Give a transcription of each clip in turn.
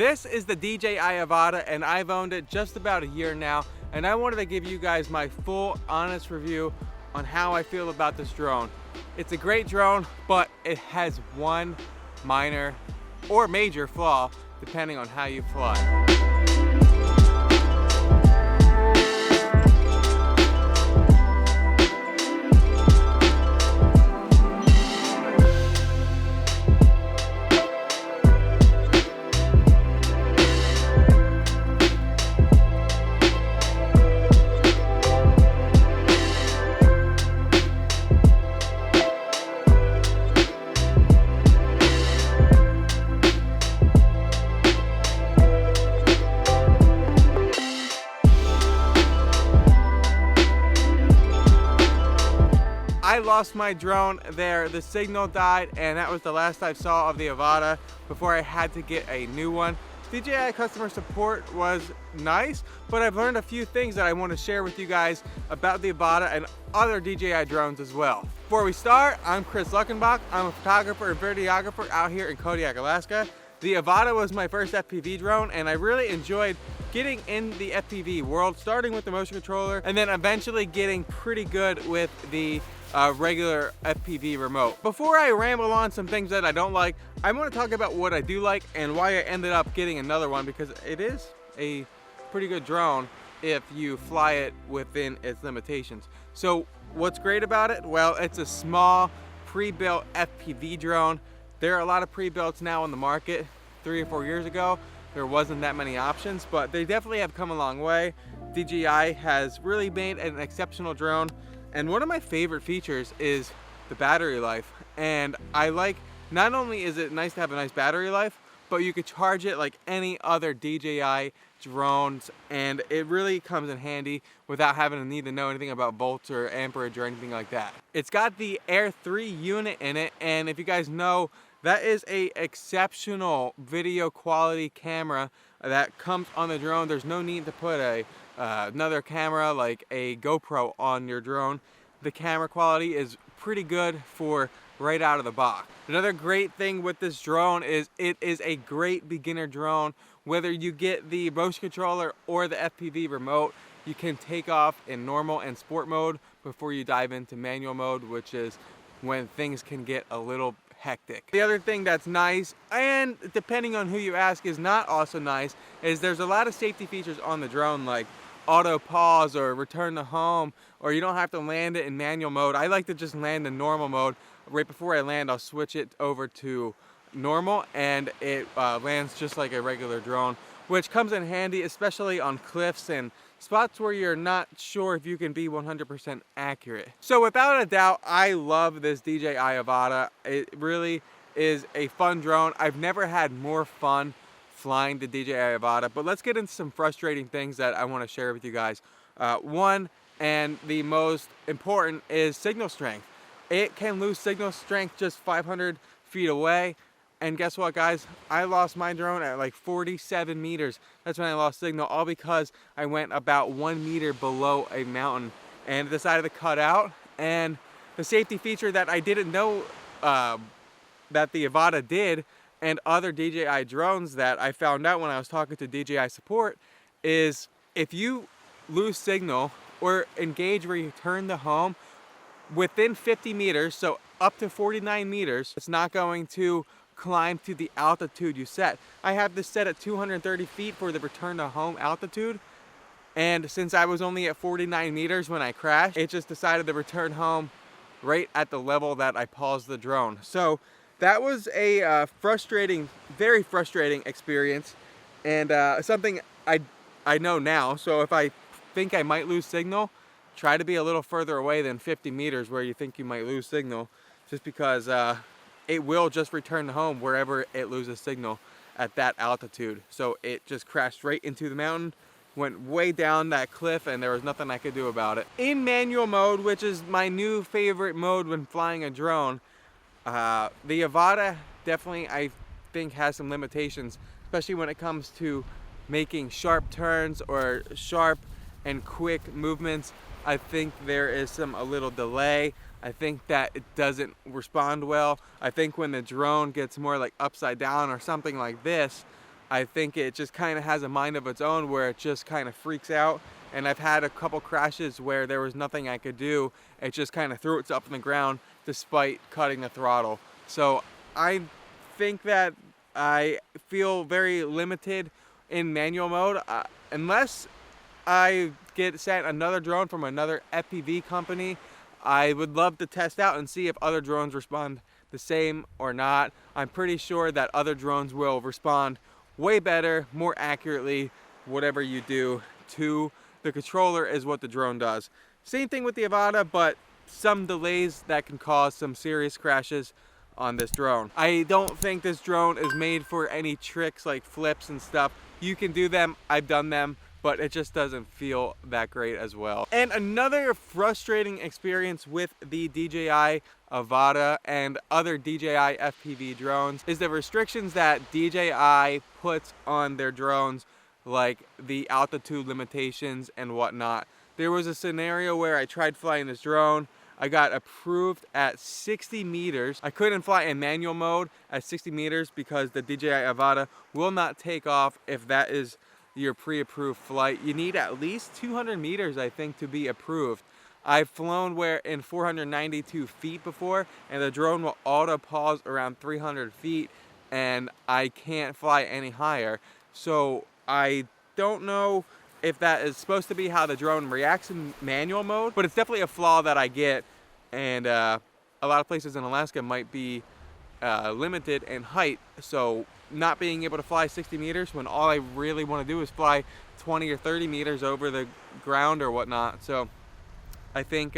This is the DJI Avata, and I've owned it just about a year now, and I wanted to give you guys my full, honest review on how I feel about this drone. It's a great drone, but it has one minor or major flaw, depending on how you fly. I lost my drone there. The signal died, and that was the last I saw of the Avata before I had to get a new one. DJI customer support was nice, but I've learned a few things that I want to share with you guys about the Avata and other DJI drones as well. Before we start, I'm Kris Luckenbach. I'm a photographer and videographer out here in Kodiak, Alaska. The Avata was my first FPV drone, and I really enjoyed getting in the FPV world, starting with the motion controller and then eventually getting pretty good with the regular FPV remote. Before I ramble on some things that I don't like, I want to talk about what I do like and why I ended up getting another one, because it is a pretty good drone if you fly it within its limitations. So what's great about it? Well, it's a small pre-built FPV drone. There are a lot of pre-builts now on the market. 3 or 4 years ago, there wasn't that many options, but they definitely have come a long way. DJI has really made an exceptional drone. And one of my favorite features is the battery life. And I like, not only is it nice to have a nice battery life, but you could charge it like any other DJI drones, and it really comes in handy without having to need to know anything about volts or amperage or anything like that. It's got the Air 3 unit in it, and if you guys know, that is a exceptional video quality camera that comes on the drone. There's no need to put another camera like a GoPro on your drone. The camera quality is pretty good for right out of the box. Another great thing with this drone is it is a great beginner drone. Whether you get the motion controller or the FPV remote, you can take off in normal and sport mode before you dive into manual mode, which is when things can get a little hectic. The other thing that's nice, and depending on who you ask is not also nice, is there's a lot of safety features on the drone, like auto pause or return to home, or you don't have to land it in manual mode. I like to just land in normal mode. Right before I land, I'll switch it over to normal, and it lands just like a regular drone, which comes in handy, especially on cliffs and spots where you're not sure if you can be 100% accurate. So without a doubt, I love this DJI Avata. It really is a fun drone. I've never had more fun flying the DJI Avata, but let's get into some frustrating things that I want to share with you guys. One, and the most important, is signal strength. It can lose signal strength just 500 feet away. And guess what, guys? I lost my drone at like 47 meters. That's when I lost signal, all because I went about 1 meter below a mountain and decided to cut out. And the safety feature that I didn't know that the Avata did, and other DJI drones that I found out when I was talking to DJI support, is if you lose signal or engage return to home within 50 meters, so up to 49 meters, it's not going to climb to the altitude you set. I have this set at 230 feet for the return to home altitude, and since I was only at 49 meters when I crashed, it just decided to return home right at the level that I paused the drone. So that was a frustrating, very frustrating experience, and something I know now. So if I think I might lose signal, try to be a little further away than 50 meters where you think you might lose signal, just because it will just return home wherever it loses signal at that altitude. So it just crashed right into the mountain, went way down that cliff, and there was nothing I could do about it. In manual mode, which is my new favorite mode when flying a drone, the Avata definitely, I think, has some limitations, especially when it comes to making sharp turns or sharp and quick movements. I think there is a little delay. I think that it doesn't respond well. I think when the drone gets more like upside down or something like this, I think it just kind of has a mind of its own where it just kind of freaks out. And I've had a couple crashes where there was nothing I could do. It just kind of threw itself on the ground despite cutting the throttle. So I think that I feel very limited in manual mode. Unless I get sent another drone from another FPV company, I would love to test out and see if other drones respond the same or not. I'm pretty sure that other drones will respond way better, more accurately, whatever you do to the controller is what the drone does. Same thing with the Avata, but some delays that can cause some serious crashes on this drone. I don't think this drone is made for any tricks like flips and stuff. You can do them, I've done them, but it just doesn't feel that great as well. And another frustrating experience with the DJI Avata and other DJI FPV drones is the restrictions that DJI puts on their drones, like the altitude limitations and whatnot. There was a scenario where I tried flying this drone. I got approved at 60 meters. I couldn't fly in manual mode at 60 meters because the DJI Avata will not take off if that is your pre-approved flight. You need at least 200 meters, I think, to be approved. I've flown where in 492 feet before, and the drone will auto pause around 300 feet, and I can't fly any higher. So I don't know if that is supposed to be how the drone reacts in manual mode, but it's definitely a flaw that I get. And a lot of places in Alaska might be limited in height, so not being able to fly 60 meters when all I really want to do is fly 20 or 30 meters over the ground or whatnot. So I think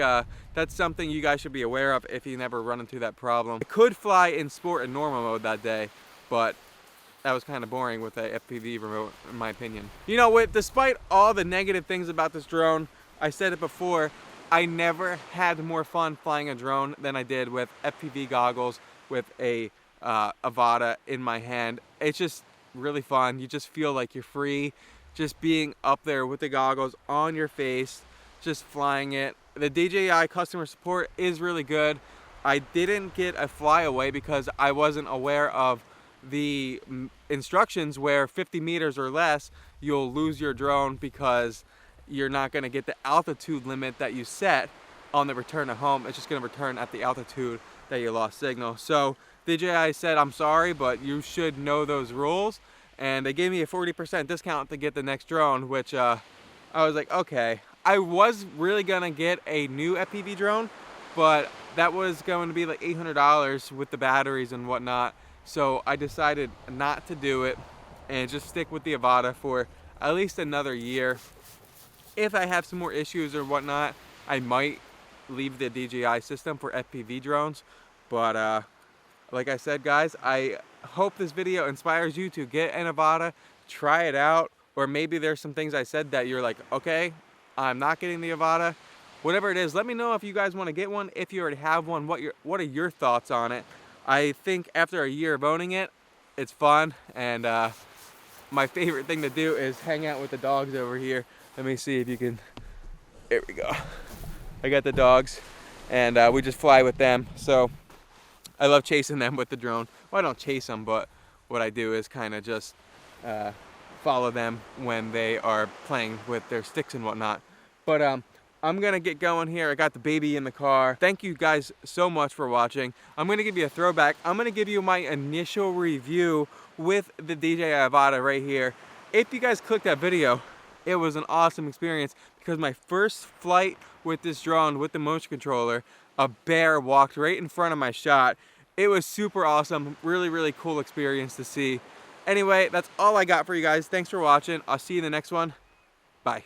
that's something you guys should be aware of if you never run into that problem. I could fly in sport and normal mode that day, but that was kind of boring with a FPV remote, in my opinion. You know, despite all the negative things about this drone, I said it before, I never had more fun flying a drone than I did with FPV goggles with a Avata in my hand. It's just really fun. You just feel like you're free, just being up there with the goggles on your face, just flying it. The DJI customer support is really good. I didn't get a flyaway because I wasn't aware of the instructions where 50 meters or less you'll lose your drone because you're not going to get the altitude limit that you set on the return to home. It's just going to return at the altitude that you lost signal. So DJI said, I'm sorry, but you should know those rules, and they gave me a 40% discount to get the next drone, which I was like, okay. I was really gonna get a new FPV drone, but that was going to be like $800 with the batteries and whatnot. So I decided not to do it and just stick with the Avata for at least another year. If I have some more issues or whatnot, I might leave the DJI system for FPV drones. But like I said, guys, I hope this video inspires you to get an Avata, try it out, or maybe there's some things I said that you're like, okay, I'm not getting the Avata. Whatever it is, let me know if you guys want to get one. If you already have one, what are your thoughts on it? I think after a year of owning it, it's fun, and my favorite thing to do is hang out with the dogs over here. Let me see if you can, there we go. I got the dogs, and we just fly with them. So I love chasing them with the drone. Well, I don't chase them, but what I do is kind of just follow them when they are playing with their sticks and whatnot. But I'm gonna get going here. I got the baby in the car. Thank you guys so much for watching. I'm gonna give you a throwback. I'm gonna give you my initial review with the DJI Avata right here. If you guys clicked that video, it was an awesome experience because my first flight with this drone with the motion controller, a bear walked right in front of my shot. It was super awesome. Really, really cool experience to see. Anyway, that's all I got for you guys. Thanks for watching. I'll see you in the next one. Bye.